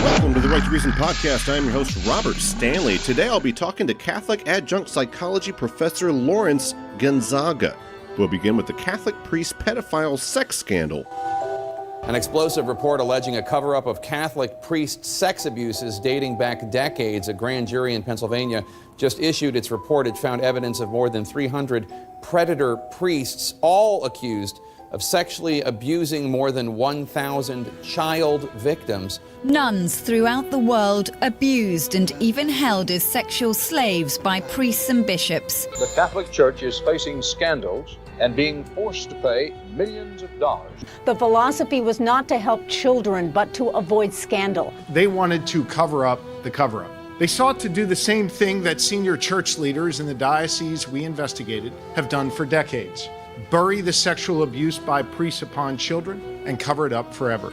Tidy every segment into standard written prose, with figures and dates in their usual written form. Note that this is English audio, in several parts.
Welcome to the Right to Reason podcast. I'm your host, Robert Stanley. Today I'll be talking to Catholic adjunct psychology professor Lawrence Gonzaga. We'll begin with the Catholic priest pedophile sex scandal. An explosive report alleging a cover-up of Catholic priest sex abuses dating back decades. A grand jury in Pennsylvania just issued its report. It found evidence of more than 300 predator priests, all accused of sexually abusing more than 1,000 child victims. Nuns throughout the world abused and even held as sexual slaves by priests and bishops. The Catholic Church is facing scandals and being forced to pay millions of dollars. The philosophy was not to help children, but to avoid scandal. They wanted to cover up the cover-up. They sought to do the same thing that senior church leaders in the diocese we investigated have done for decades. Bury the sexual abuse by priests upon children and cover it up forever.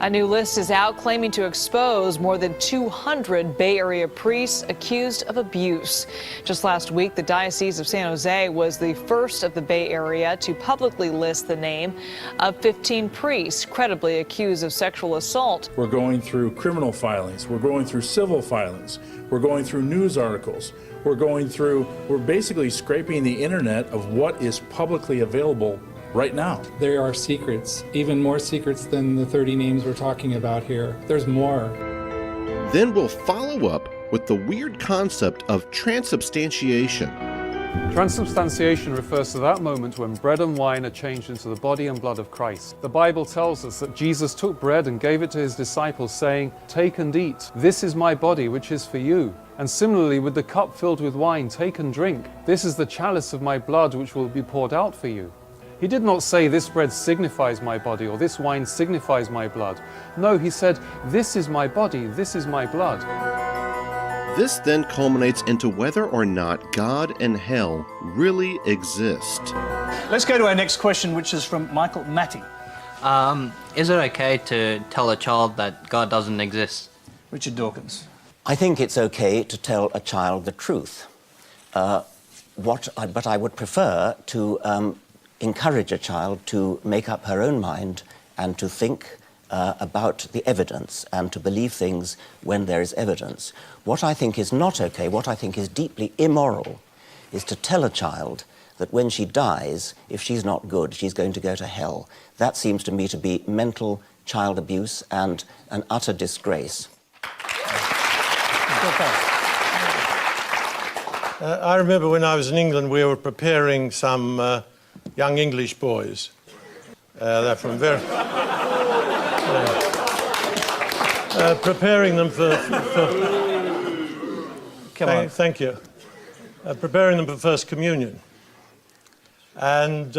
A new list is out claiming to expose more than 200 Bay Area priests accused of abuse. Just last week, the Diocese of San Jose was the first of the Bay Area to publicly list the name of 15 priests credibly accused of sexual assault. We're going through criminal filings. We're going through civil filings. We're going through news articles. We're basically scraping the internet of what is publicly available right now. There are secrets, even more secrets than the 30 names we're talking about here. There's more. Then we'll follow up with the weird concept of transubstantiation. Transubstantiation refers to that moment when bread and wine are changed into the body and blood of Christ. The Bible tells us that Jesus took bread and gave it to his disciples, saying, "Take and eat. This is my body, which is for you." And similarly, with the cup filled with wine, take and drink. This is the chalice of my blood, which will be poured out for you. He did not say, "This bread signifies my body," or "This wine signifies my blood." No, he said, "This is my body, this is my blood." This then culminates into whether or not God and hell really exist. Let's go to our next question, which is from Michael Matty. Is it okay to tell a child that God doesn't exist? Richard Dawkins. I think it's okay to tell a child the truth. But I would prefer to encourage a child to make up her own mind and to think about the evidence and to believe things when there is evidence. What I think is not okay, what I think is deeply immoral, is to tell a child that when she dies, if she's not good, she's going to go to hell. That seems to me to be mental child abuse and an utter disgrace. I remember when I was in England, we were preparing some young English boys. They're from very... preparing them for thank you. Preparing them for First Communion. And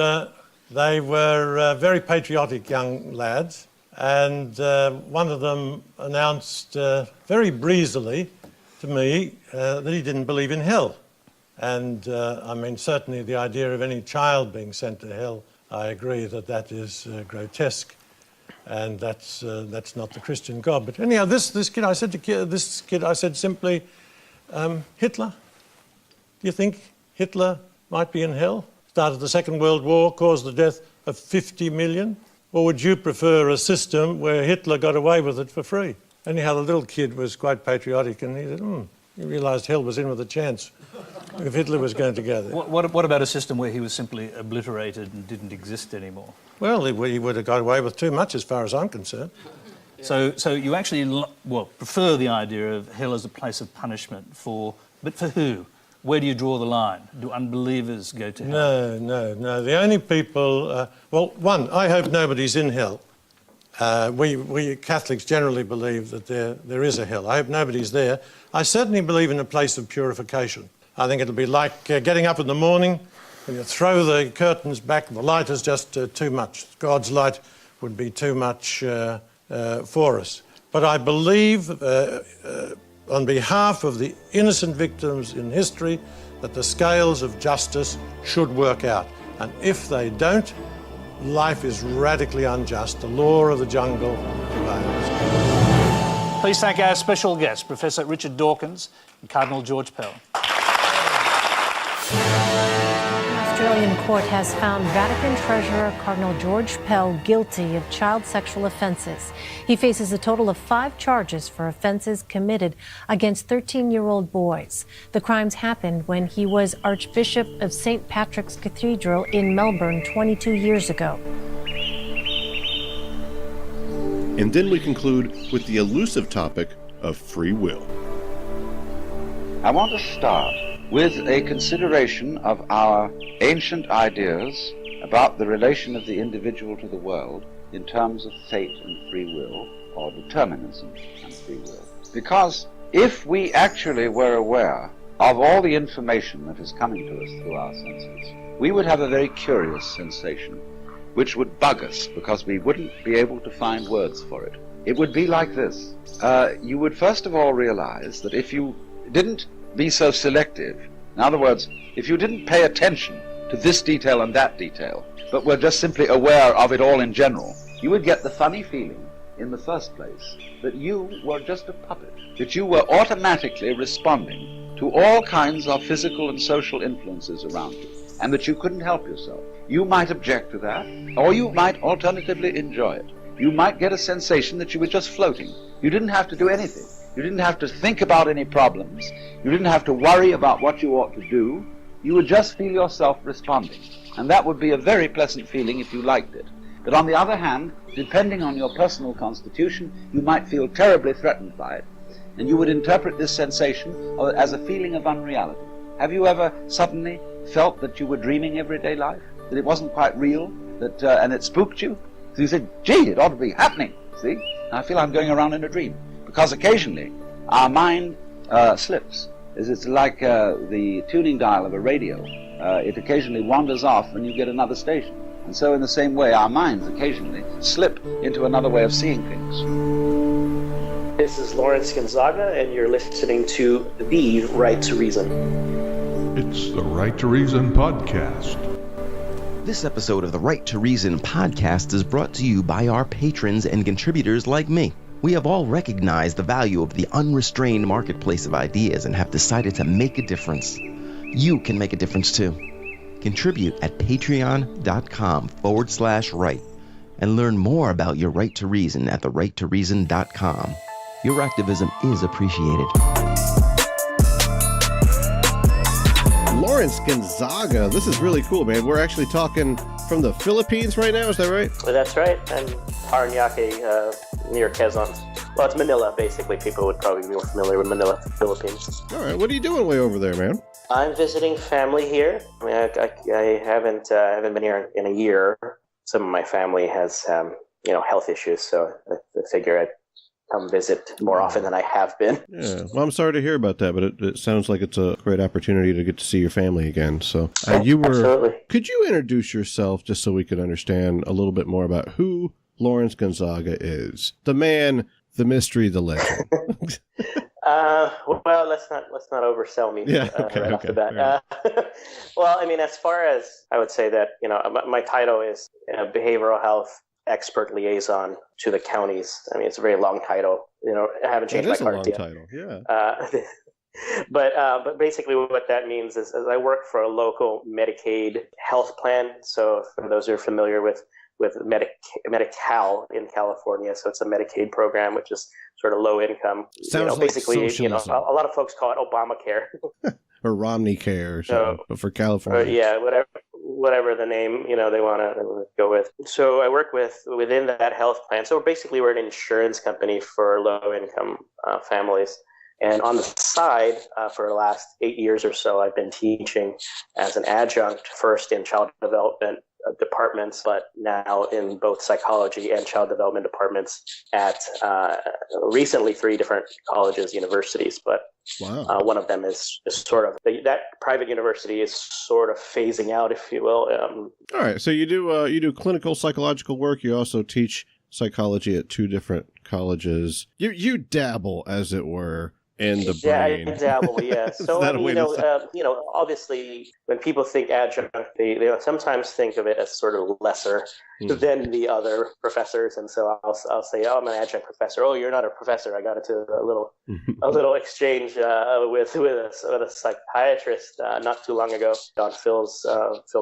they were very patriotic young lads. And one of them announced very breezily to me that he didn't believe in hell. And I mean, certainly the idea of any child being sent to hell, I agree that that is grotesque. And that's not the Christian God. But anyhow, this kid, I said simply, Hitler. Do you think Hitler might be in hell? Started the Second World War, caused the death of 50 million? Or would you prefer a system where Hitler got away with it for free? Anyhow, the little kid was quite patriotic, and he said, he realised hell was in with a chance if Hitler was going to go there. What about a system where he was simply obliterated and didn't exist anymore? Well, he would have got away with too much as far as I'm concerned. So you actually, prefer the idea of hell as a place of punishment but for who? Where do you draw the line? Do unbelievers go to hell? No. The only people... one, I hope nobody's in hell. We Catholics generally believe that there is a hell. I hope nobody's there. I certainly believe in a place of purification. I think it'll be like getting up in the morning and you throw the curtains back and the light is just too much. God's light would be too much for us. But I believe, on behalf of the innocent victims in history, that the scales of justice should work out. And if they don't, life is radically unjust. The law of the jungle prevails. Please thank our special guest, Professor Richard Dawkins and Cardinal George Pell. Australian court has found Vatican Treasurer Cardinal George Pell guilty of child sexual offenses. He faces a total of 5 charges for offenses committed against 13-year-old boys. The crimes happened when he was Archbishop of St. Patrick's Cathedral in Melbourne 22 years ago. And then we conclude with the elusive topic of free will. I want to start with a consideration of our ancient ideas about the relation of the individual to the world in terms of fate and free will, or determinism and free will. Because if we actually were aware of all the information that is coming to us through our senses, we would have a very curious sensation which would bug us because we wouldn't be able to find words for it. It would be like this. You would first of all realize that if you didn't be so selective, in other words, if you didn't pay attention to this detail and that detail, but were just simply aware of it all in general, you would get the funny feeling in the first place that you were just a puppet, that you were automatically responding to all kinds of physical and social influences around you, and that you couldn't help yourself. You might object to that, or you might alternatively enjoy it. You might get a sensation that you were just floating. You didn't have to do anything. You didn't have to think about any problems. You didn't have to worry about what you ought to do. You would just feel yourself responding. And that would be a very pleasant feeling if you liked it. But on the other hand, depending on your personal constitution, you might feel terribly threatened by it. And you would interpret this sensation as a feeling of unreality. Have you ever suddenly felt that you were dreaming everyday life? That it wasn't quite real? And it spooked you? So you said, gee, it ought to be happening. See? I feel I'm going around in a dream. Because occasionally our mind slips. It's like the tuning dial of a radio. It occasionally wanders off and you get another station. And so in the same way, our minds occasionally slip into another way of seeing things. This is Lawrence Gonzaga, and you're listening to The Right to Reason. It's the Right to Reason podcast. This episode of the Right to Reason podcast is brought to you by our patrons and contributors like me. We have all recognized the value of the unrestrained marketplace of ideas and have decided to make a difference. You can make a difference too. Contribute at patreon.com/right and learn more about your right to reason at therighttoreason.com. Your activism is appreciated. Lawrence Gonzaga, this is really cool, man. We're actually talking from the Philippines right now, is that right? That's right. I'm Paranaque, near Quezon. Well, it's Manila, basically. People would probably be more familiar with Manila, Philippines. All right, what are you doing way over there, man? I'm visiting family here. I mean, I haven't been here in a year. Some of my family has, health issues, so I figure I'd come visit more often than I have been. Yeah, well, I'm sorry to hear about that, but it sounds like it's a great opportunity to get to see your family again. So, Absolutely. Could you introduce yourself just so we could understand a little bit more about who Lawrence Gonzaga is? The man, the mystery, the legend. Well, let's not oversell me. Yeah, right off the bat. Well, I mean, as far as I would say that, my title is behavioral health expert liaison to the counties. I mean, it's a very long title. I haven't changed my card yet. Title, yeah. But basically what that means is I work for a local Medicaid health plan. So for those who are familiar with Medi-Cal in California, so it's a Medicaid program, which is sort of low income. Sounds basically, like socialism. a lot of folks call it Obamacare. Or Romney Care or something, but for California. Yeah, whatever the name they want to go with. So I work within that health plan. So basically, we're an insurance company for low income families. And on the side, for the last 8 years or so, I've been teaching as an adjunct, first in child development departments, but now in both psychology and child development departments at recently 3 different colleges, universities. But wow. One of them is sort of that private university is sort of phasing out, if you will. All right. So you do clinical psychological work. You also teach psychology at 2 different colleges. You dabble, as it were, in the brain. Yeah, I dabble, yeah. So, that a way to say? Obviously, when people think adjunct, they sometimes think of it as sort of lesser than the other professors. And so I'll say, oh, I'm an adjunct professor. Oh, you're not a professor. I got into a little exchange with a psychiatrist not too long ago on Phil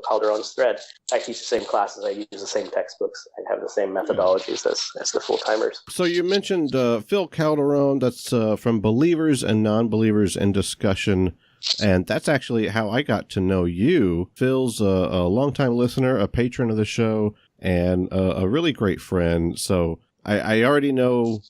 Calderon's thread. I teach the same classes. I use the same textbooks. I have the same methodologies as the full-timers. So you mentioned Phil Calderon. That's from Believers and Non-Believers in Discussion. And that's actually how I got to know you. Phil's a longtime listener, a patron of the show, and a really great friend. So I already know,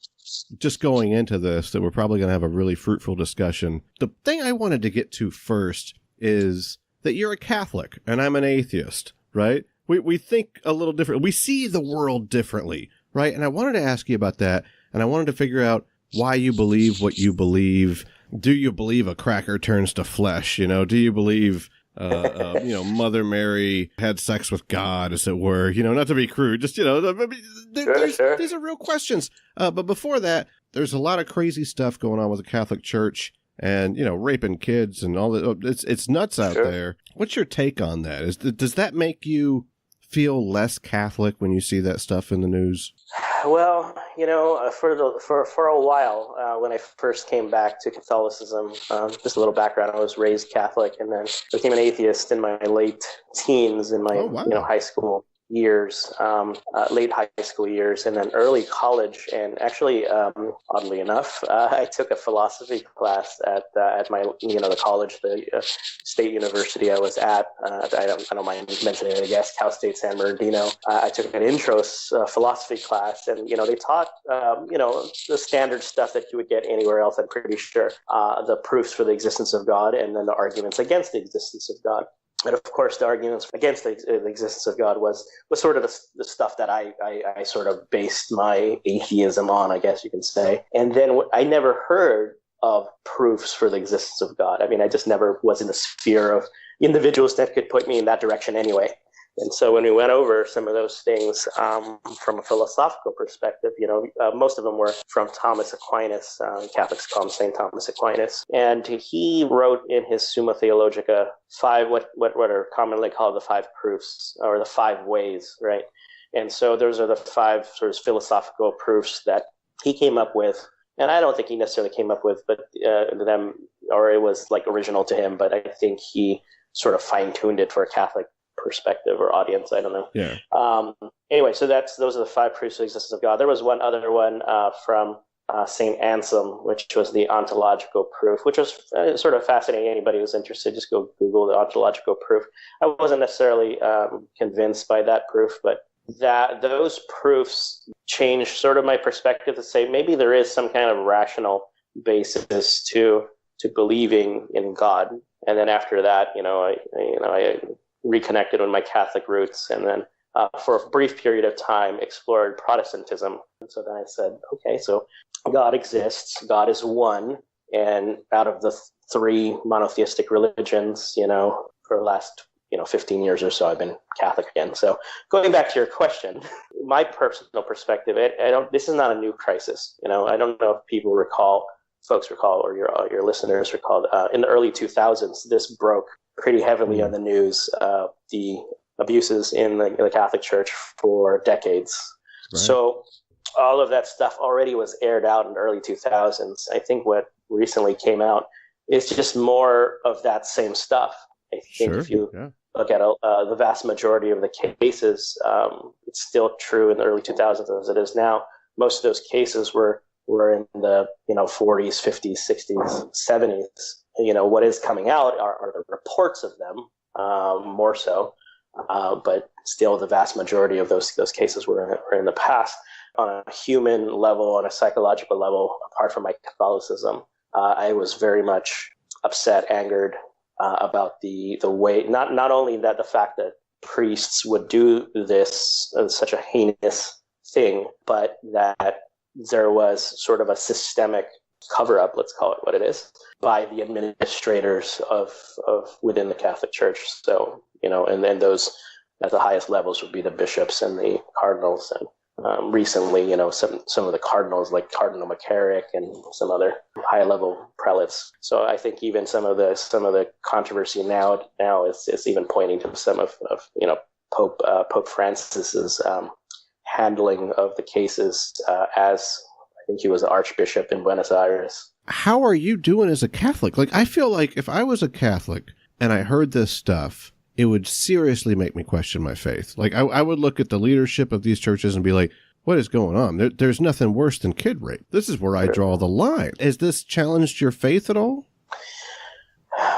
just going into this, that we're probably going to have a really fruitful discussion. The thing I wanted to get to first is that you're a Catholic and I'm an atheist, right? We think a little different. We see the world differently, right? And I wanted to ask you about that, and I wanted to figure out why you believe what you believe. Do you believe a cracker turns to flesh? Do you believe, Mother Mary had sex with God, as it were? Not to be crude, just, Sure. These are real questions. But before that, there's a lot of crazy stuff going on with the Catholic Church and, raping kids and all that. It's nuts out there. What's your take on that? Does that make you feel less Catholic when you see that stuff in the news? Well, for a while, when I first came back to Catholicism, just a little background, I was raised Catholic and then became an atheist in my late teens, in my high school years, late high school years, and then early college. And actually, oddly enough, I took a philosophy class at my the college, the state university I was at. I don't mind mentioning it, I guess, Cal State San Bernardino. I took an intro philosophy class, and they taught the standard stuff that you would get anywhere else. I'm pretty sure the proofs for the existence of God, and then the arguments against the existence of God. And of course, the arguments against the existence of God was sort of the stuff that I sort of based my atheism on, I guess you can say. And then I never heard of proofs for the existence of God. I mean, I just never was in the sphere of individuals that could put me in that direction anyway. And so when we went over some of those things from a philosophical perspective, most of them were from Thomas Aquinas. Catholics call him St. Thomas Aquinas. And he wrote in his Summa Theologica what are commonly called the 5 proofs, or the 5 ways, right? And so those are the 5 sort of philosophical proofs that he came up with. And I don't think he necessarily came up with them, or it was like original to him, but I think he sort of fine-tuned it for a Catholic perspective or audience. I don't know. Yeah. Anyway, so those are the 5 proofs of the existence of God. There was one other one from St. Anselm, which was the ontological proof, which was sort of fascinating. Anybody who's interested, just go Google the ontological proof. I wasn't necessarily convinced by that proof, but those proofs changed sort of my perspective to say maybe there is some kind of rational basis to believing in God. And then after that, I reconnected with my Catholic roots, and then for a brief period of time explored Protestantism. And so then I said, okay, so God exists, God is one, and out of the 3 monotheistic religions, for the last 15 years or so, I've been Catholic again. So going back to your question, my personal perspective, this is not a new crisis. I don't know if folks recall, or your listeners recall, in the early 2000s, this broke pretty heavily on the news, the abuses in the Catholic Church for decades. Right. So all of that stuff already was aired out in the early 2000s. I think what recently came out is just more of that same stuff. I think if you look at the vast majority of the cases, it's still true in the early 2000s as it is now. Most of those cases were in the 40s, 50s, 60s, 70s. What is coming out are the reports of them, more so. But still, the vast majority of those cases were in the past. On a human level, on a psychological level, apart from my Catholicism, I was very much upset, angered about the way, not only that the fact that priests would do this, such a heinous thing, but that there was sort of a systemic cover-up, let's call it what it is, by the administrators of within the Catholic Church. So, and then those at the highest levels would be the bishops and the cardinals and recently, some of the cardinals like Cardinal McCarrick and some other high-level prelates. So I think even some of the controversy now is even pointing to some of Pope Francis's handling of the cases as I think he was the Archbishop in Buenos Aires. How are you doing as a Catholic? Like, I feel like if I was a Catholic and I heard this stuff, it would seriously make me question my faith. Like, I would look at the leadership of these churches and be like, what is going on? There's nothing worse than kid rape. This is where I draw the line. Has this challenged your faith at all?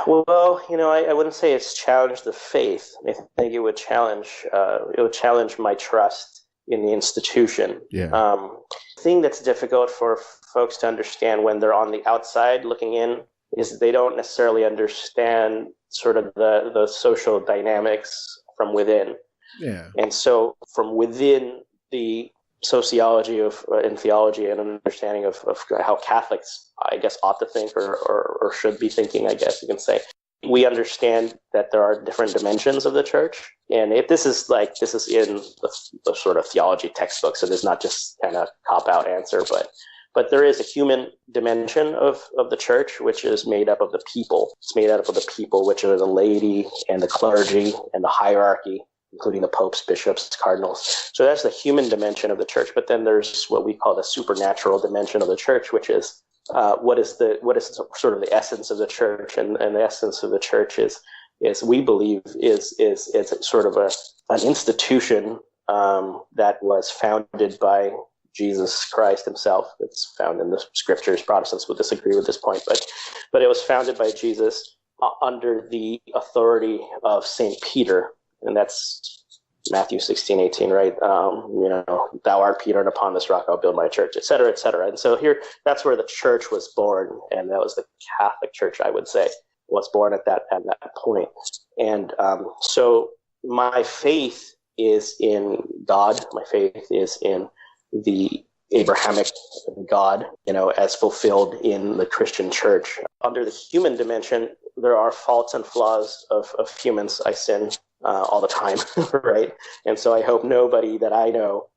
Well, I wouldn't say it's challenged the faith. I think it would challenge my trust in the institution. Yeah. The thing that's difficult for folks to understand when they're on the outside looking in is they don't necessarily understand sort of the social dynamics from within. Yeah. And so from within the sociology and theology and understanding of how Catholics, I guess, ought to think or should be thinking, I guess you can say, we understand that there are different dimensions of the church. And this is in the sort of theology textbook, so there's not just kind of cop-out answer, but there is a human dimension of the church, which is made up of the people. It's made up of the people, which are the laity and the clergy and the hierarchy, including the popes, bishops, cardinals. So that's the human dimension of the church. But then there's what we call the supernatural dimension of the church, which is what is sort of the essence of the church. And the essence of the church is we believe is sort of an institution that was founded by Jesus Christ himself. It's found in the scriptures. Protestants would disagree with this point, but it was founded by Jesus under the authority of St. Peter. And that's Matthew 16:18, right? Thou art Peter, and upon this rock I'll build my church, et cetera, et cetera. And so here, that's where the church was born. And that was the Catholic Church, I would say, was born at that point. And so my faith is in God. My faith is in the Abrahamic God, as fulfilled in the Christian church. Under the human dimension, there are faults and flaws of humans. I sin all the time, right? And so I hope nobody that I know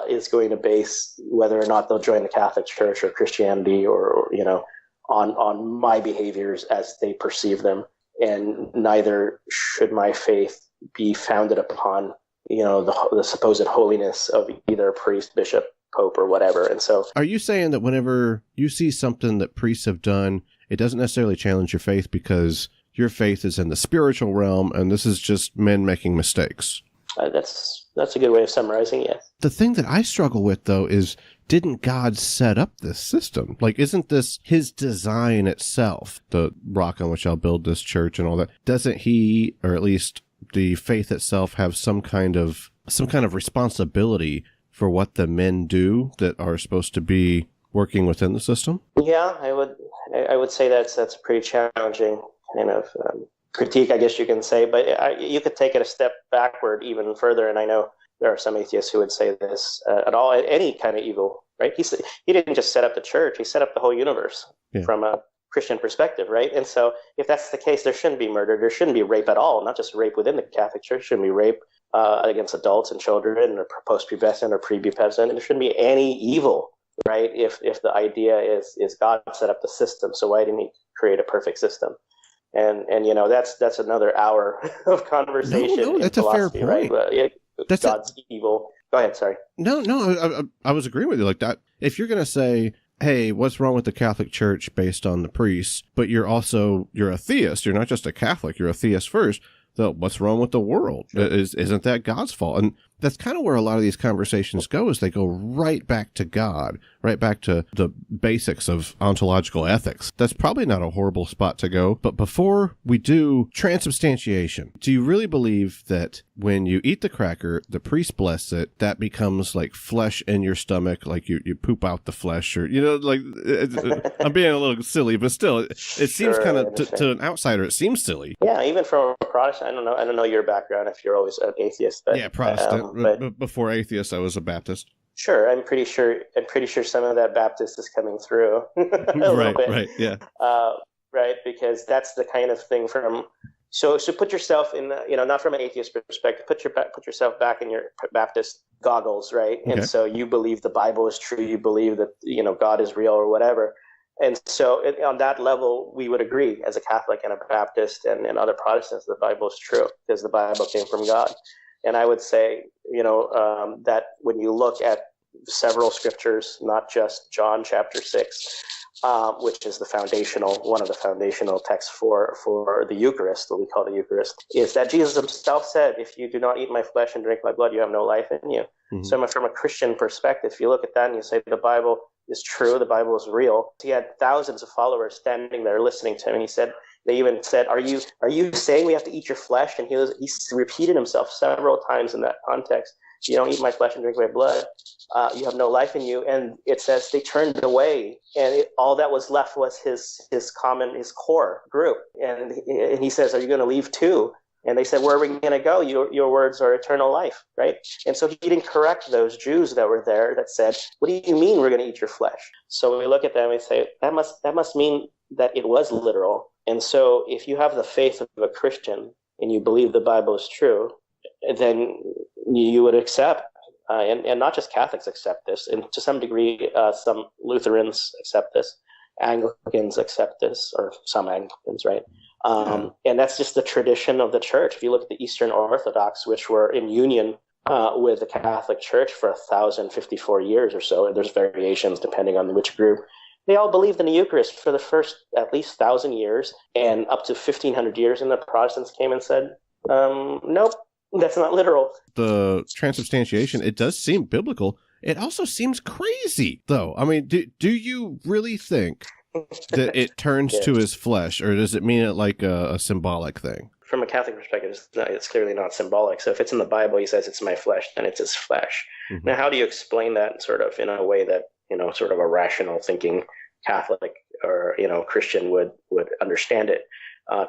is going to base whether or not they'll join the Catholic Church or Christianity or on my behaviors as they perceive them. And neither should my faith be founded upon the supposed holiness of either a priest, bishop, pope, or whatever. And so, are you saying that whenever you see something that priests have done, it doesn't necessarily challenge your faith because your faith is in the spiritual realm and this is just men making mistakes? That's a good way of summarizing it. The thing that I struggle with, though, is didn't God set up this system? Like, isn't this his design itself, the rock on which I'll build this church and all that? Doesn't he, or at least the faith itself, have some kind of responsibility for what the men do that are supposed to be working within the system? Yeah, I would say that's a pretty challenging kind of critique, I guess you can say. But you could take it a step backward even further, and I know there are some atheists who would say this at any kind of evil, right? He didn't just set up the church; he set up the whole universe from a Christian perspective, right? And so, if that's the case, there shouldn't be murder, there shouldn't be rape at all. Not just rape within the Catholic Church; shouldn't be rape against adults and children, or post-pubescent or prepubescent. There shouldn't be any evil, right? If the idea is God set up the system, so why didn't he create a perfect system? And that's another hour of conversation. No, that's in a fair philosophy, point. Right? But God's evil. Go ahead, sorry. No, I was agreeing with you like that. If you're going to say, hey, what's wrong with the Catholic Church based on the priests, but you're a theist, you're not just a Catholic, you're a theist first, so what's wrong with the world? Sure. Isn't that God's fault? And that's kind of where a lot of these conversations go, is they go right back to God, right back to the basics of ontological ethics. That's probably not a horrible spot to go. But before we do, transubstantiation. Do you really believe that when you eat the cracker, the priest bless it, that becomes like flesh in your stomach, like you poop out the flesh, or, like, I'm being a little silly, but still, it seems kind of, to an outsider, it seems silly. Yeah, even from a Protestant, I don't know your background if you're always an atheist. But, yeah, Protestant. But before atheist, I was a Baptist. Sure, I'm pretty sure some of that Baptist is coming through. Right, yeah. Right, because that's the kind of thing from. So put yourself in, not from an atheist perspective. Put yourself back in your Baptist goggles, right? Okay. And so you believe the Bible is true, you believe that, God is real or whatever. And so on that level, we would agree as a Catholic and a Baptist and other Protestants, the Bible is true because the Bible came from God. And I would say, that when you look at several scriptures, not just John chapter 6, which is one of the foundational texts for the Eucharist, what we call the Eucharist, is that Jesus himself said, if you do not eat my flesh and drink my blood, you have no life in you. Mm-hmm. So from a Christian perspective, if you look at that and you say the Bible is true, the Bible is real, he had thousands of followers standing there listening to him, and they even said, are you saying we have to eat your flesh? And he repeated himself several times in that context. You don't eat my flesh and drink my blood, you have no life in you. And it says they turned away, and all that was left was his core group. And he says, are you going to leave too? And they said, where are we going to go? Your words are eternal life, right? And so he didn't correct those Jews that were there that said, what do you mean we're going to eat your flesh? So when we look at them, we say, that must mean that it was literal. And so if you have the faith of a Christian and you believe the Bible is true, then you would accept, and not just Catholics accept this, and to some degree, some Lutherans accept this, Anglicans accept this, or some Anglicans, right? And that's just the tradition of the church. If you look at the Eastern Orthodox, which were in union with the Catholic Church for 1,054 years or so, and there's variations depending on which group, they all believed in the Eucharist for the first at least 1,000 years, and up to 1,500 years, and the Protestants came and said, nope, that's not literal. The transubstantiation, it does seem biblical. It also seems crazy, though. I mean, do you really think that it turns to his flesh, or does it mean it like a symbolic thing? From a Catholic perspective, it's clearly not symbolic. So if it's in the Bible, he says it's my flesh, then it's his flesh. Mm-hmm. Now, how do you explain that sort of in a way that, sort of a rational thinking Catholic or, Christian would understand it?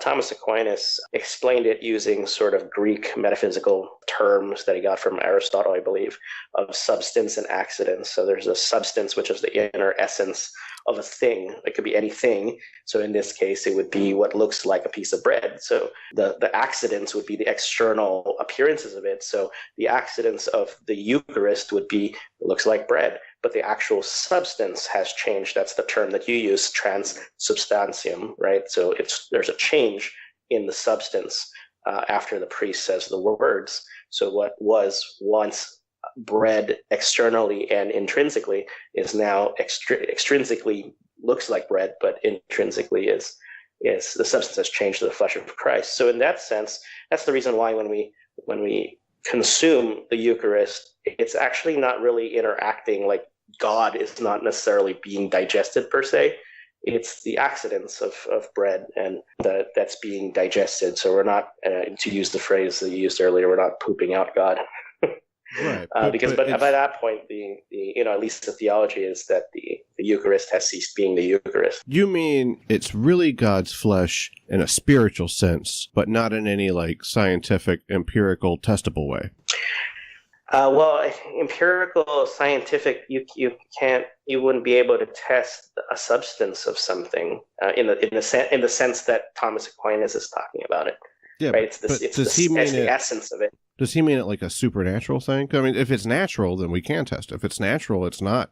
Thomas Aquinas explained it using sort of Greek metaphysical terms that he got from Aristotle, I believe, of substance and accidents. So there's a substance, which is the inner essence of a thing. It could be anything. So in this case, it would be what looks like a piece of bread. So the accidents would be the external appearances of it. So the accidents of the Eucharist would be, it looks like bread, but the actual substance has changed. That's the term that you use, transubstantiation, right? So there's a change in the substance after the priest says the words. So what was once bread externally and intrinsically is now extrinsically looks like bread, but intrinsically is the substance has changed to the flesh of Christ. So in that sense, that's the reason why when we consume the Eucharist, it's actually not really interacting, like God is not necessarily being digested per se. It's the accidents of bread and that's being digested. So we're not, to use the phrase that you used earlier, we're not pooping out God. Right. But by that point, the at least the theology is that the Eucharist has ceased being the Eucharist. You mean it's really God's flesh in a spiritual sense, but not in any like scientific, empirical, testable way? Well, empirical, scientific, you wouldn't be able to test a substance of something in the sense that Thomas Aquinas is talking about it. Yeah, right? It's the essence of it. Does he mean it like a supernatural thing? I mean, if it's natural, then we can test it. If it's natural, it's not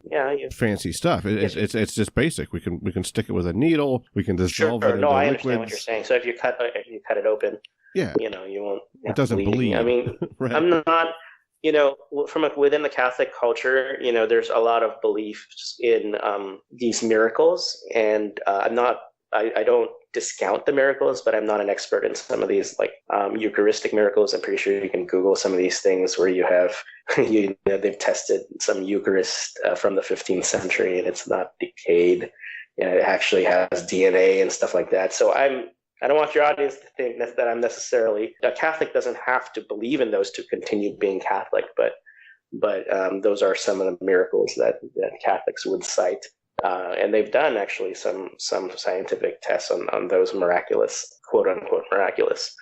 fancy stuff. It's just basic. We can stick it with a needle. We can dissolve it into I liquids. understand what you're saying. So if you cut it open, you won't. It doesn't bleed. I mean, right. I'm not. Within the Catholic culture, there's a lot of beliefs in these miracles, and I don't discount the miracles, but I'm not an expert in some of these like Eucharistic miracles. I'm pretty sure you can Google some of these things where you have they've tested some Eucharist from the 15th century and it's not decayed. It actually has DNA and stuff like that. So I don't want your audience to think that I'm necessarily a Catholic. Doesn't have to believe in those to continue being Catholic, but those are some of the miracles that Catholics would cite. And they've done actually some scientific tests on those miraculous, quote unquote, miraculous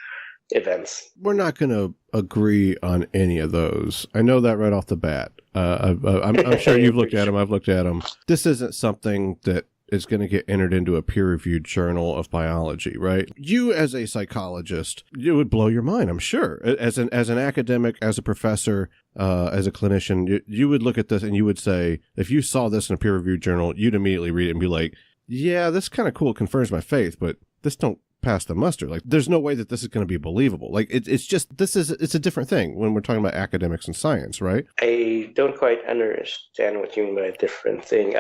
events. We're not going to agree on any of those. I know that right off the bat. I'm sure you've looked at them. I've looked at them. This isn't something that is going to get entered into a peer-reviewed journal of biology, right? You, as a psychologist, it would blow your mind, I'm sure. As an academic, as a professor, as a clinician, you would look at this and you would say, if you saw this in a peer-reviewed journal, you'd immediately read it and be like, yeah, this is kind of cool, it confirms my faith, but this don't pass the muster. Like, there's no way that this is going to be believable. Like, it's just, it's a different thing when we're talking about academics and science, right? I don't quite understand what you mean by a different thing.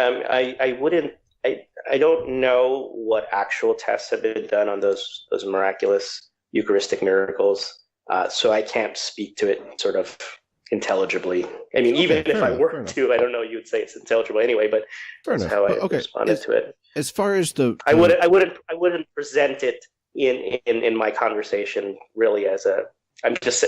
I don't know what actual tests have been done on those miraculous Eucharistic miracles, so I can't speak to it sort of intelligibly. I mean, even if I were to, I don't know, you'd say it's intelligible anyway, but that's how I responded to it. As far as I wouldn't present it in my conversation really as a. I'm just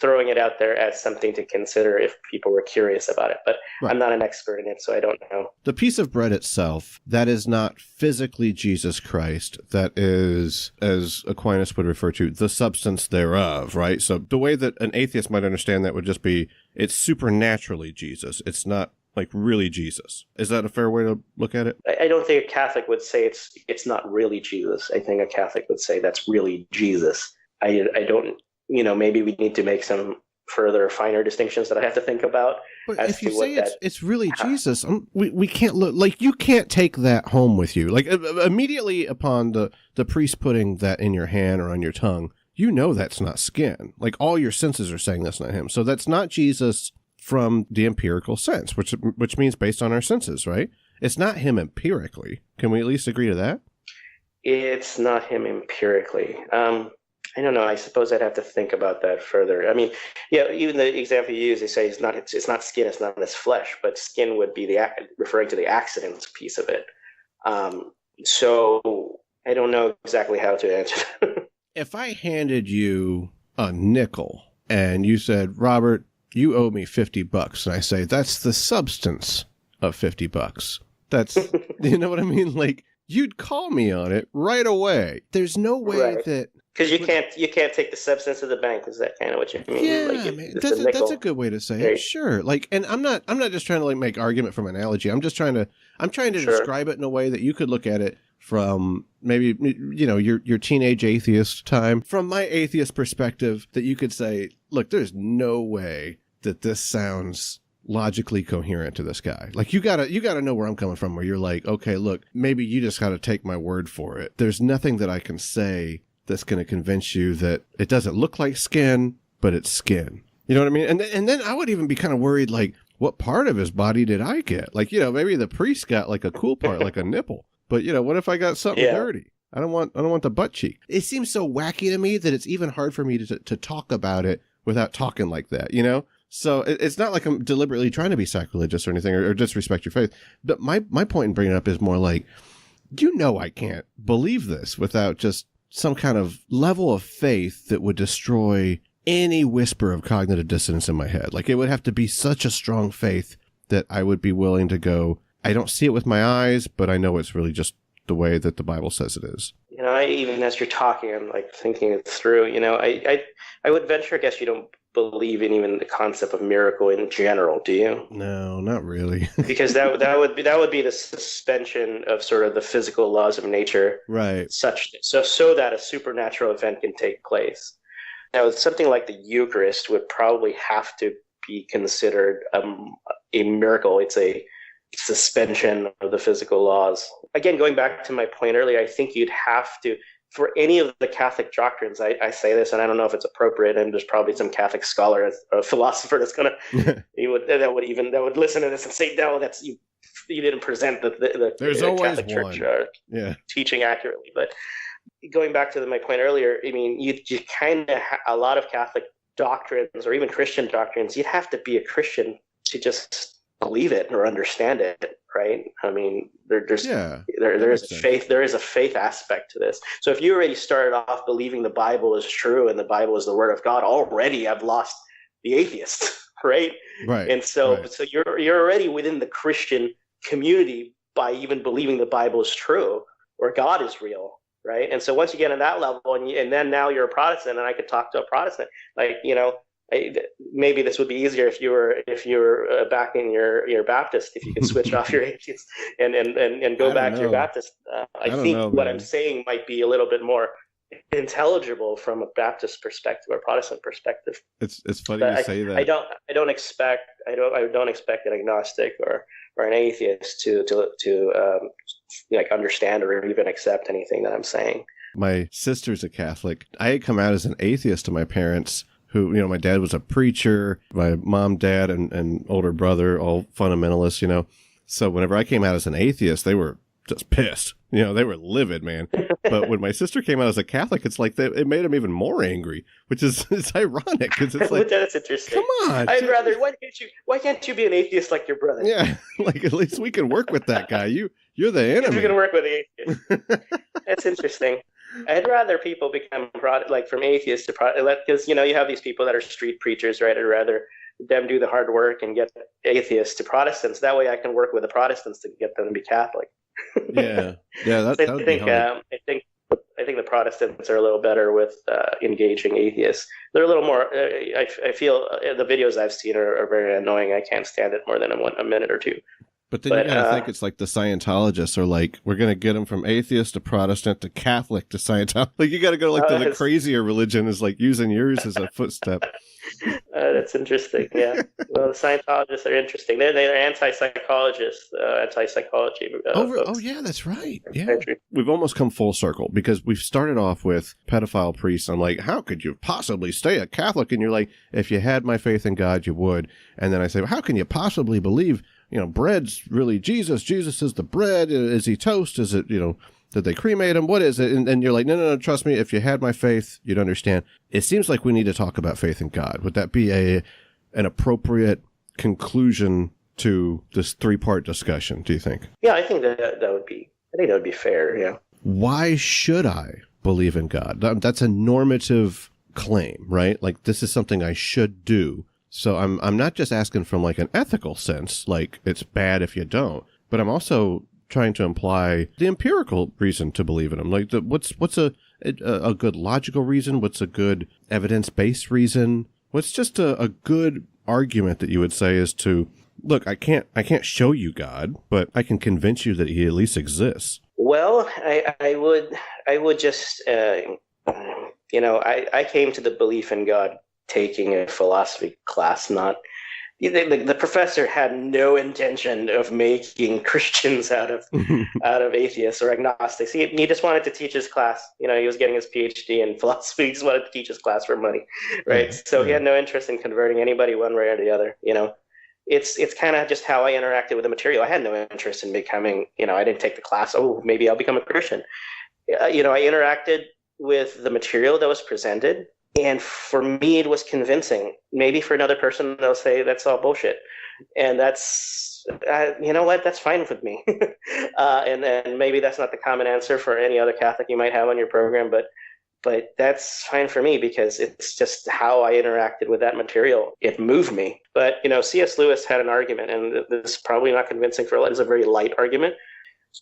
throwing it out there as something to consider if people were curious about it, but right. I'm not an expert in it, so I don't know. The piece of bread itself, that is not physically Jesus Christ. That is, as Aquinas would refer to, the substance thereof, right? So the way that an atheist might understand that would just be, it's supernaturally Jesus. It's not like really Jesus. Is that a fair way to look at it? I don't think a Catholic would say it's not really Jesus. I think a Catholic would say that's really Jesus. I don't. Maybe we need to make some further finer distinctions that I have to think about. But if you say it's really Jesus, we can't look like you can't take that home with you. Like immediately upon the priest putting that in your hand or on your tongue, that's not skin. Like all your senses are saying that's not him. So that's not Jesus from the empirical sense, which means based on our senses, right? It's not him empirically. Can we at least agree to that? It's not him empirically. I don't know. I suppose I'd have to think about that further. I mean, yeah, even the example you use, they say it's not skin, it's not his flesh, but skin would be referring to the accidents piece of it. So I don't know exactly how to answer that. If I handed you a nickel and you said, Robert, you owe me $50, and I say, that's the substance of $50. That's, you know what I mean? Like, you'd call me on it right away. There's no way that... Because you can't take the substance of the bank. Is that kind of what you mean? Yeah, like that's a good way to say it. Sure. Like, and I'm not just trying to like make argument from analogy. I'm trying to describe it in a way that you could look at it from maybe your teenage atheist time, from my atheist perspective, that you could say, look, there's no way that this sounds logically coherent to this guy. Like you gotta know where I'm coming from, where you're like, okay, look, maybe you just gotta take my word for it. There's nothing that I can say that's going to convince you that it doesn't look like skin, but it's skin. You know what I mean? And then I would even be kind of worried, like, what part of his body did I get? Like, maybe the priest got like a cool part, like a nipple. But what if I got something dirty? I don't want the butt cheek. It seems so wacky to me that it's even hard for me to talk about it without talking like that, So it's not like I'm deliberately trying to be sacrilegious or anything or disrespect your faith. But my point in bringing it up is more like, I can't believe this without just some kind of level of faith that would destroy any whisper of cognitive dissonance in my head. Like it would have to be such a strong faith that I would be willing to go, I don't see it with my eyes, but I know it's really just the way that the Bible says it is. Even as you're talking, I'm like thinking it through. I would venture, I guess you don't believe in even the concept of miracle in general, do you? No, not really. Because that would be the suspension of sort of the physical laws of nature, right? So that a supernatural event can take place. Now, something like the Eucharist would probably have to be considered a miracle. It's a suspension of the physical laws. Again, going back to my point earlier, I think you'd have to. For any of the Catholic doctrines, I say this, and I don't know if it's appropriate, and there's probably some Catholic scholar or philosopher that's gonna that would listen to this and say, no, that's you didn't present the Catholic Church teaching accurately. But going back to my point earlier, I mean, you kind of a lot of Catholic doctrines or even Christian doctrines, you'd have to be a Christian to just believe it or understand it, right? I mean, there is a faith aspect to this. So if you already started off believing the Bible is true and the Bible is the Word of God, already I've lost the atheist, right? Right. And so you're already within the Christian community by even believing the Bible is true or God is real, right? And so once you get on that level, and then now you're a Protestant, and I could talk to a Protestant, like maybe this would be easier if you were back in your Baptist, if you could switch off your atheist and go back to your Baptist. I think what I'm saying might be a little bit more intelligible from a Baptist perspective or Protestant perspective. It's funny you say that. I don't expect an agnostic or an atheist to like understand or even accept anything that I'm saying. My sister's a Catholic. I had come out as an atheist to my parents, who, my dad was a preacher, my mom, dad, and older brother, all fundamentalists, So whenever I came out as an atheist, they were just pissed. They were livid, man. But when my sister came out as a Catholic, it's like it made them even more angry, which is it's ironic because it's like, that's interesting. Come on, why can't you be an atheist like your brother? Yeah, like at least we can work with that guy. You're the enemy. We can work with the atheist. That's interesting. I'd rather people become from atheists to because you have these people that are street preachers, right? I'd rather them do the hard work and get atheists to Protestants. That way, I can work with the Protestants to get them to be Catholic. Yeah. That would be hard. I think the Protestants are a little better with engaging atheists. They're a little more. I feel the videos I've seen are very annoying. I can't stand it more than a minute or two. But then you gotta think it's like the Scientologists are like, we're gonna get them from atheist to Protestant to Catholic to Scientology. Like you gotta go to the crazier religion is like using yours as a footstep. That's interesting. Yeah. Well, the Scientologists are interesting. They're anti-psychologists, anti-psychology. Yeah, that's right. Yeah. We've almost come full circle because we've started off with pedophile priests. I'm like, how could you possibly stay a Catholic? And you're like, if you had my faith in God, you would. And then I say, well, how can you possibly believe, bread's really Jesus? Jesus is the bread. Is he toast? Is it, did they cremate him? What is it? And you're like, no, trust me. If you had my faith, you'd understand. It seems like we need to talk about faith in God. Would that be an appropriate conclusion to this 3-part discussion, do you think? Yeah, I think that would be fair. Yeah. Why should I believe in God? That's a normative claim, right? Like this is something I should do. So I'm not just asking from like an ethical sense, like it's bad if you don't, but I'm also trying to imply the empirical reason to believe in them. Like what's a good logical reason? What's a good evidence-based reason? What's just a good argument that you would say is to, look, I can't show you God, but I can convince you that he at least exists. Well, I would just, I came to the belief in God taking a philosophy class, not the professor had no intention of making Christians out of atheists or agnostics. He just wanted to teach his class. He was getting his PhD in philosophy. He just wanted to teach his class for money, right? Mm-hmm. So he had no interest in converting anybody one way or the other. It's kind of just how I interacted with the material. I had no interest in becoming. I didn't take the class. Oh, maybe I'll become a Christian. I interacted with the material that was presented. And for me, it was convincing. Maybe for another person, they'll say that's all bullshit. And that's, that's fine with me. And then maybe that's not the common answer for any other Catholic you might have on your program, but that's fine for me because it's just how I interacted with that material. It moved me. But, C.S. Lewis had an argument, and this is probably not convincing for a lot. It's a very light argument.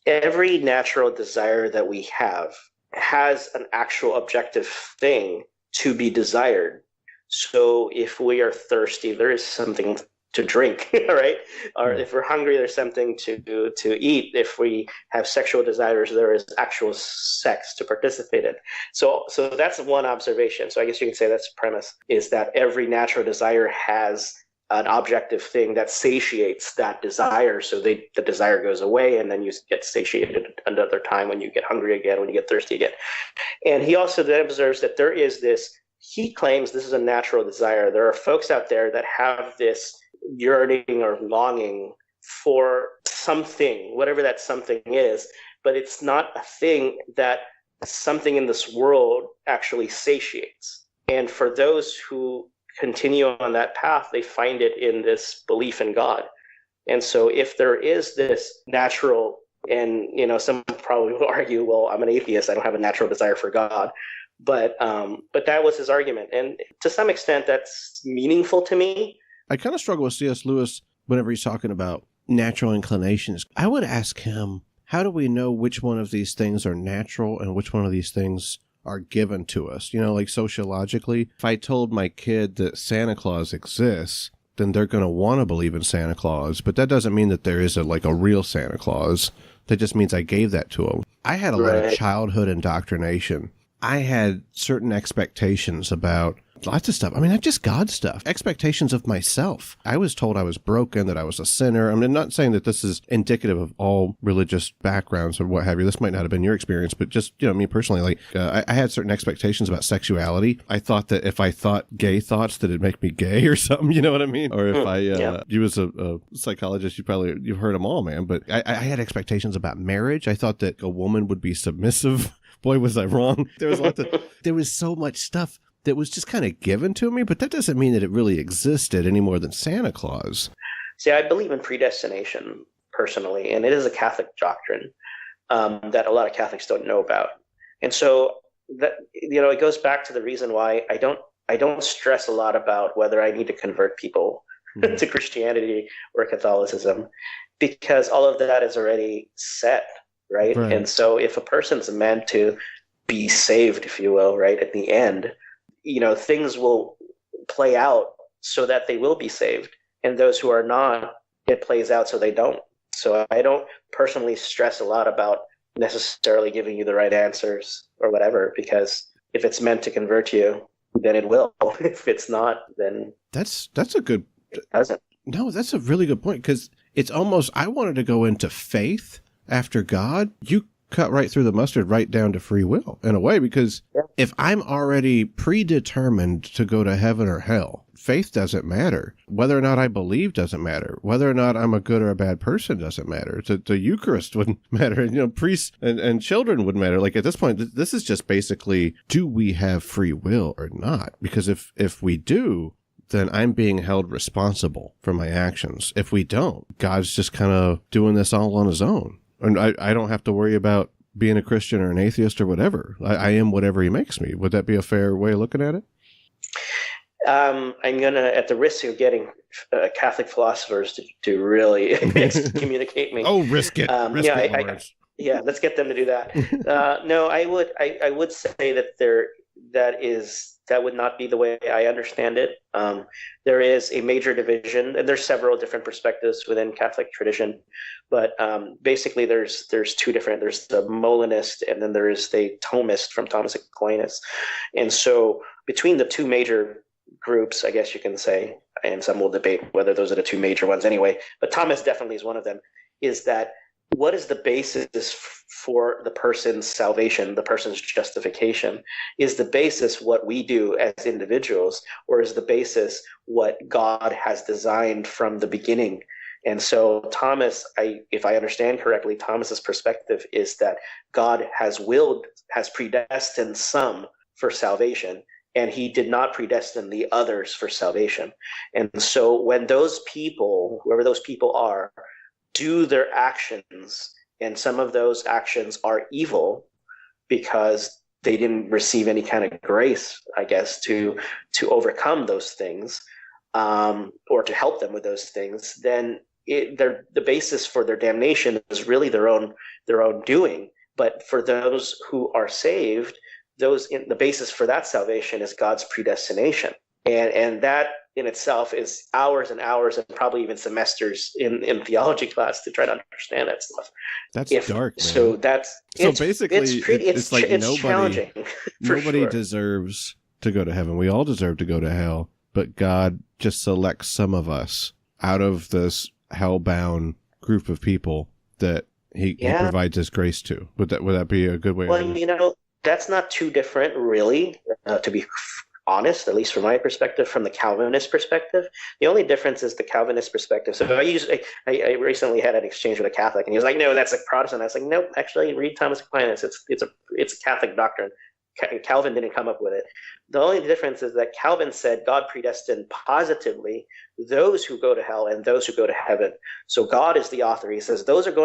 Every natural desire that we have has an actual objective thing to be desired. So if we are thirsty, there is something to drink, right? Or if we're hungry, there's something to eat. If we have sexual desires, there is actual sex to participate in. So that's one observation. So I guess you can say that's the premise, is that every natural desire has an objective thing that satiates that desire. So the desire goes away, and then you get satiated another time when you get hungry again, when you get thirsty again. And he also then observes that there is this, he claims this is a natural desire. There are folks out there that have this yearning or longing for something, whatever that something is, but it's not a thing that something in this world actually satiates. And for those who continue on that path, they find it in this belief in God. And so if there is this natural, and some probably will argue, well, I'm an atheist, I don't have a natural desire for God, but that was his argument, and to some extent that's meaningful to me. I kind of struggle with C.S. Lewis whenever he's talking about natural inclinations. I would ask him, how do we know which one of these things are natural and which one of these things are given to us. You know, like sociologically, if I told my kid that Santa Claus exists, then they're going to want to believe in Santa Claus. But that doesn't mean that there is a real Santa Claus. That just means I gave that to them. I had a lot of childhood indoctrination. I had certain expectations about lots of stuff. I mean, not just God stuff, expectations of myself. I was told I was broken, that I was a sinner. I'm not saying that this is indicative of all religious backgrounds or what have you. This might not have been your experience, but just, me personally, I had certain expectations about sexuality. I thought that if I thought gay thoughts, that it'd make me gay or something, you know what I mean? Or if you as a psychologist, you've heard them all, man. But I had expectations about marriage. I thought that a woman would be submissive. Boy, was I wrong. There was so much stuff that was just kind of given to me, but that doesn't mean that it really existed any more than Santa Claus. See, I believe in predestination personally, and it is a Catholic doctrine that a lot of Catholics don't know about. And so that, it goes back to the reason why I don't stress a lot about whether I need to convert people to Christianity or Catholicism, because all of that is already set, right? And so if a person's meant to be saved, if you will, right, at the end, things will play out so that they will be saved. And those who are not, it plays out so they don't. So I don't personally stress a lot about necessarily giving you the right answers or whatever, because if it's meant to convert you, then it will. If it's not, then that's a good. It doesn't. No, that's a really good point, because it's almost, I wanted to go into faith after God. You cut right through the mustard, right down to free will in a way, because if I'm already predetermined to go to heaven or hell, faith doesn't matter. Whether or not I believe doesn't matter. Whether or not I'm a good or a bad person doesn't matter. The Eucharist wouldn't matter. Priests and children wouldn't matter. Like at this point, this is just basically, do we have free will or not? Because if we do, then I'm being held responsible for my actions. If we don't, God's just kind of doing this all on his own. And I don't have to worry about being a Christian or an atheist or whatever. I am whatever he makes me. Would that be a fair way of looking at it? I'm going to, at the risk of getting Catholic philosophers to really excommunicate me. Oh, risk it. Yeah, let's get them to do that. No, I would say that that would not be the way I understand it. There is a major division, and there's several different perspectives within Catholic tradition, but basically there's two different. There's the Molinist, and then there is the Thomist from Thomas Aquinas. And so between the two major groups, I guess you can say, and some will debate whether those are the two major ones anyway, but Thomas definitely is one of them, is that what is the basis for the person's salvation, the person's justification? Is the basis what we do as individuals, or is the basis what God has designed from the beginning? And so Thomas, if I understand correctly, Thomas's perspective is that God has predestined some for salvation, and he did not predestine the others for salvation. And so when those people, whoever those people are, do their actions, and some of those actions are evil because they didn't receive any kind of grace, I guess, to overcome those things, or to help them with those things, then the basis for their damnation is really their own doing. But for those who are saved, the basis for that salvation is God's predestination, and that in itself is hours and hours, and probably even semesters in theology class to try to understand that stuff. That's dark, man. So basically it's like challenging. Nobody deserves to go to heaven. We all deserve to go to hell, but God just selects some of us out of this hell-bound group of people that he provides his grace to. Would that be a good way? Well, that's not too different, really, to be honest, at least from my perspective, from the Calvinist perspective. The only difference is the Calvinist perspective. So I recently had an exchange with a Catholic, and he was like, "No, that's a Protestant." I was like, "Nope, actually, read Thomas Aquinas. It's a Catholic doctrine. Calvin didn't come up with it." The only difference is that Calvin said God predestined positively those who go to hell and those who go to heaven. So God is the author. He says those ones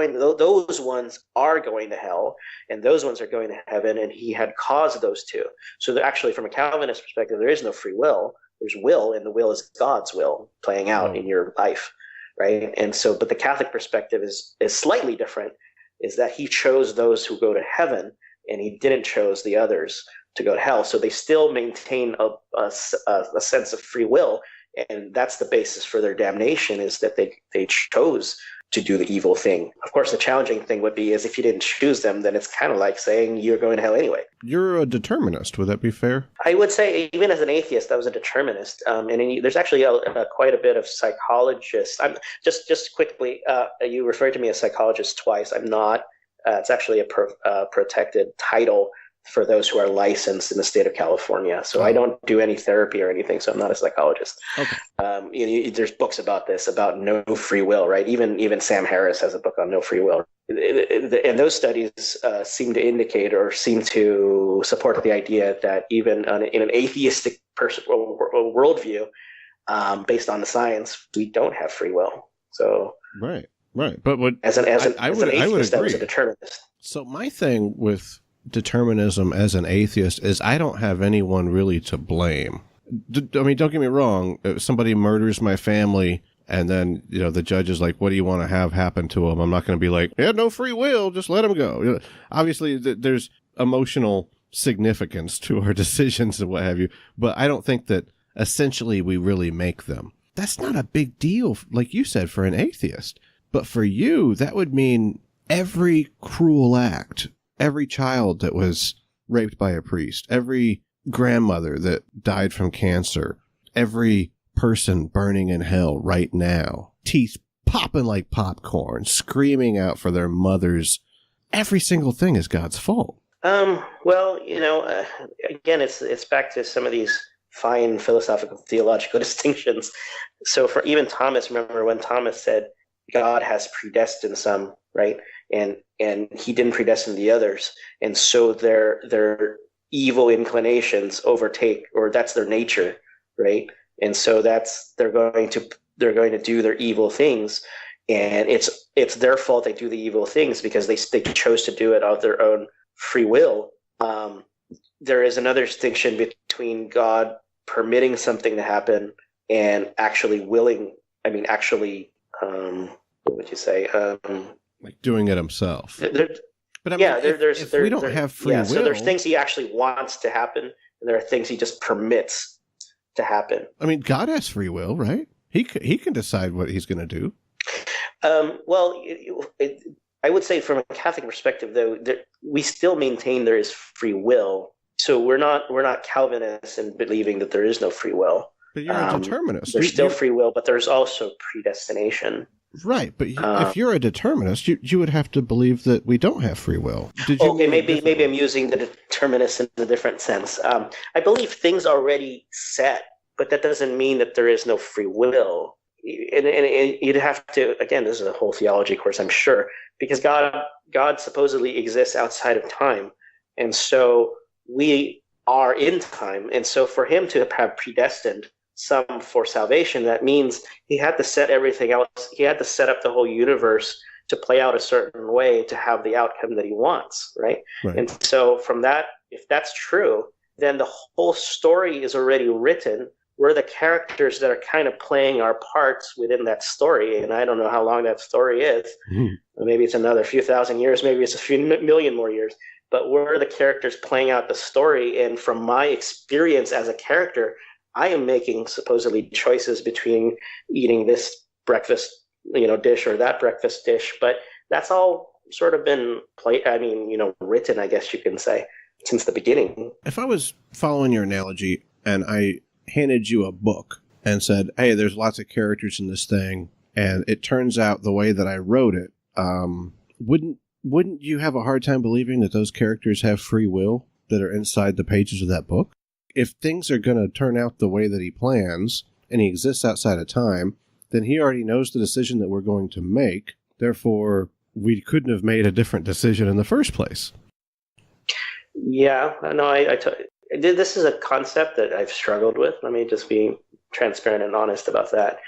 are going to hell, and those ones are going to heaven, and he had caused those two. So actually, from a Calvinist perspective, there is no free will. There's will, and the will is God's will playing out in your life, right? And so, but the Catholic perspective is slightly different, is that he chose those who go to heaven, and he didn't chose the others go to hell. So they still maintain a sense of free will, and that's the basis for their damnation, is that they chose to do the evil thing. Of course, the challenging thing would be is if you didn't choose them, then it's kind of like saying you're going to hell anyway. You're a determinist. Would that be fair? I would say, even as an atheist, I was a determinist. There's actually quite a bit of psychologists. I'm just quickly. You referred to me as psychologist twice. I'm not. It's actually a protected title for those who are licensed in the state of California. So I don't do any therapy or anything, so I'm not a psychologist. Okay. There's books about this, about no free will, right? Even Sam Harris has a book on no free will. And those studies seem to indicate or seem to support the idea that even in an atheistic worldview, based on the science, we don't have free will. So right. But as an atheist, I would agree. I was a determinist. So my thing with determinism as an atheist is I don't have anyone really to blame. I mean, don't get me wrong. If somebody murders my family and then, the judge is like, what do you want to have happen to him? I'm not going to be like, yeah, no free will, just let him go. Obviously, there's emotional significance to our decisions and what have you, but I don't think that essentially we really make them. That's not a big deal, like you said, for an atheist. But for you, that would mean every cruel act, every child that was raped by a priest, every grandmother that died from cancer, every person burning in hell right now, teeth popping like popcorn, screaming out for their mothers. Every single thing is God's fault. Well, again, it's back to some of these fine philosophical, theological distinctions. So for even Thomas, remember when Thomas said, God has predestined some, right? And he didn't predestine the others. And so their evil inclinations overtake, or that's their nature, right? And so they're going to do their evil things. And it's their fault they do the evil things because they chose to do it of their own free will. There is another distinction between God permitting something to happen and actually what would you say? Like doing it himself. But I mean, if we don't have free will, so there's things he actually wants to happen, and there are things he just permits to happen. I mean, God has free will, right? He can decide what he's going to do. Well, I would say from a Catholic perspective, though, we still maintain there is free will. So we're not Calvinists in believing that there is no free will. But you're a determinist. There's still free will, but there's also predestination. Right, but if you're a determinist, you would have to believe that we don't have free will. Maybe I'm using the determinist in a different sense. I believe things are already set, but that doesn't mean that there is no free will. And you'd have to, again, this is a whole theology course, I'm sure, because God supposedly exists outside of time, and so we are in time, and so for him to have predestined some for salvation, that means he had to set everything else. He had to set up the whole universe to play out a certain way to have the outcome that he wants, right? And so from that, if that's true, then the whole story is already written. We're the characters that are kind of playing our parts within that story, and I don't know how long that story is. Maybe it's another few thousand years, maybe it's a few million more years, but we're the characters playing out the story, and from my experience as a character, I am making supposedly choices between eating this breakfast, dish or that breakfast dish, but that's all sort of been written, I guess you can say, since the beginning. If I was following your analogy and I handed you a book and said, hey, there's lots of characters in this thing, and it turns out the way that I wrote it, wouldn't you have a hard time believing that those characters have free will that are inside the pages of that book? If things are going to turn out the way that he plans, and he exists outside of time, then he already knows the decision that we're going to make. Therefore, we couldn't have made a different decision in the first place. Yeah, no, this is a concept that I've struggled with. Let me just be transparent and honest about that.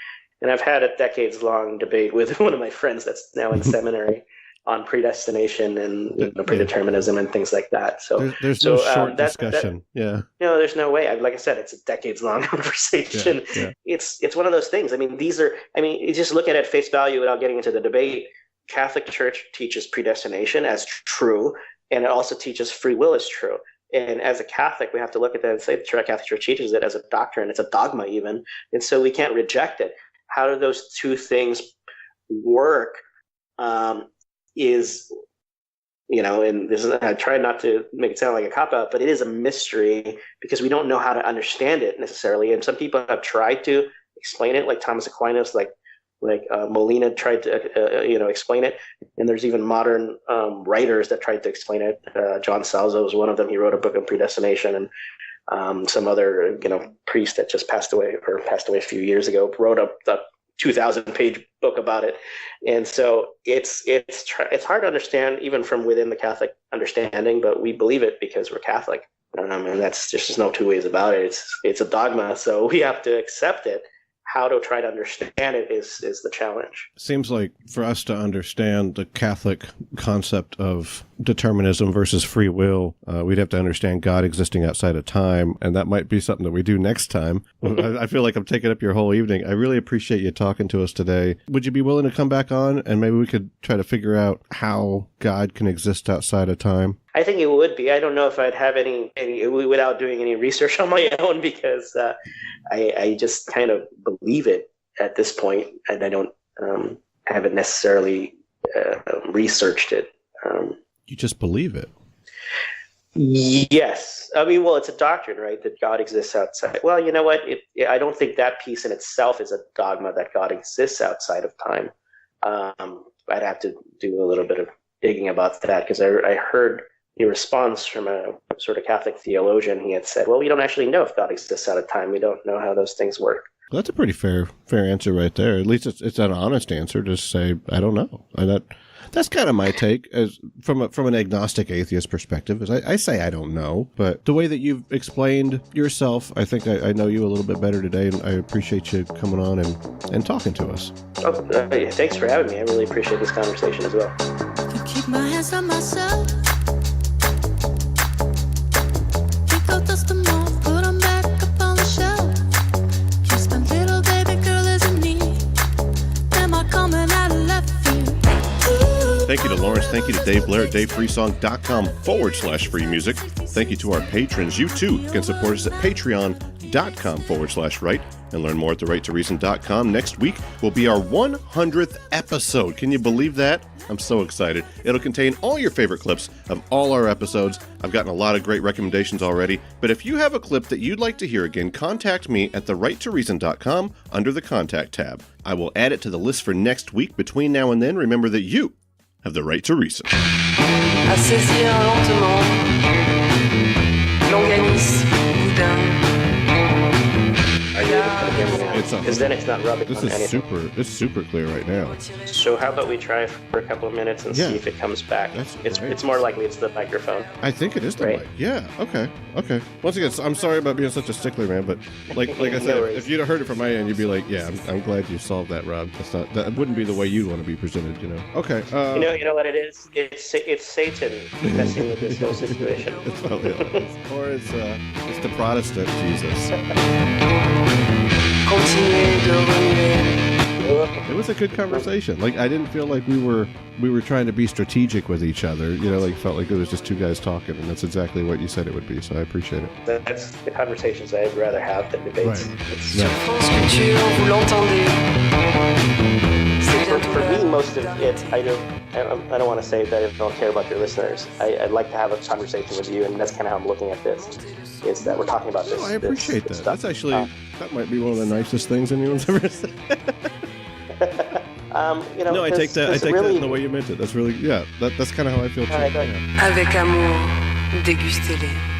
And I've had a decades-long debate with one of my friends that's now in seminary on predestination and predeterminism and things like that. So there's no short discussion. There's no way. Like I said, it's a decades-long conversation. Yeah. It's one of those things. You just look at it at face value without getting into the debate. Catholic Church teaches predestination as true, and it also teaches free will as true. And as a Catholic, we have to look at that and say the Catholic Church teaches it as a doctrine. It's a dogma even. And so we can't reject it. How do those two things work is, and this is, I try not to make it sound like a cop-out, but it is a mystery because we don't know how to understand it necessarily. And some people have tried to explain it, like Thomas Aquinas, like Molina tried to, explain it. And there's even modern writers that tried to explain it. John Salzo was one of them. He wrote a book on predestination, and some other, priest that just passed away a few years ago wrote a 2,000-page book about it. And so it's hard to understand even from within the Catholic understanding, but we believe it because we're Catholic. And that's just, there's no two ways about it. It's a dogma, so we have to accept it. How to try to understand it is the challenge. Seems like for us to understand the Catholic concept of determinism versus free will, we'd have to understand God existing outside of time, and that might be something that we do next time. I feel like I'm taking up your whole evening. I really appreciate you talking to us today. Would you be willing to come back on, and maybe we could try to figure out how God can exist outside of time? I think it would be. I don't know if I'd have any without doing any research on my own, because I just kind of believe it at this point, and I don't haven't necessarily researched it. You just believe it? Yes. I mean, well, it's a doctrine, right, that God exists outside. Well, you know what? I don't think that piece in itself is a dogma that God exists outside of time. I'd have to do a little bit of digging about that, because I heard a response from a sort of Catholic theologian. He had said, well, we don't actually know if God exists out of time. We don't know how those things work. Well, that's a pretty fair answer right there. At least it's an honest answer to say, I don't know. And that's kind of my take as from an agnostic atheist perspective. Is I say I don't know, but the way that you've explained yourself, I think I know you a little bit better today, and I appreciate you coming on and talking to us. Oh, thanks for having me. I really appreciate this conversation as well. I keep my hands on myself. Dust them off, put them back up on the shelf. Kiss my little baby girl is in need. Am I coming out of left field? Thank you to Lawrence. Thank you to Dave Blair at DaveFreeSong.com/free music. Thank you to our patrons. You too can support us at Patreon.com/right and learn more at TheRightToReason.com. Next week will be our 100th episode. Can you believe that? I'm so excited. It'll contain all your favorite clips of all our episodes. I've gotten a lot of great recommendations already, but if you have a clip that you'd like to hear again, contact me at TheRightToReason.com under the Contact tab. I will add it to the list for next week. Between now and then, remember that you have the right to reason. À saisir lentement, longanisse, boudin. Because then it's not rubbing This on is anything. it's super clear right now. So how about we try for a couple of minutes and see if it comes back? It's more likely it's the microphone. I think it is the mic. Yeah. Okay. Once again, I'm sorry about being such a stickler, man. But like I said, if you'd have heard it from my end, you'd be like, yeah, I'm glad you solved that, Rob. That wouldn't be the way you'd want to be presented, you know. Okay. You know what it is? It's Satan messing with this whole situation. It's probably or it's the Protestant Jesus. It was a good conversation. Like, I didn't feel like we were trying to be strategic with each other. You know, like felt like it was just two guys talking, and that's exactly what you said it would be. So I appreciate it. That's the conversations I'd rather have than debates. For me, most of it, I don't want to say that I don't care about your listeners. I'd like to have a conversation with you, and that's kind of how I'm looking at this. Is that we're talking about this? I appreciate that. That's actually that might be one of the nicest things anyone's ever said. No, I take that in the way you meant it. That's really that's kind of how I feel too. Avec amour, dégustez-les.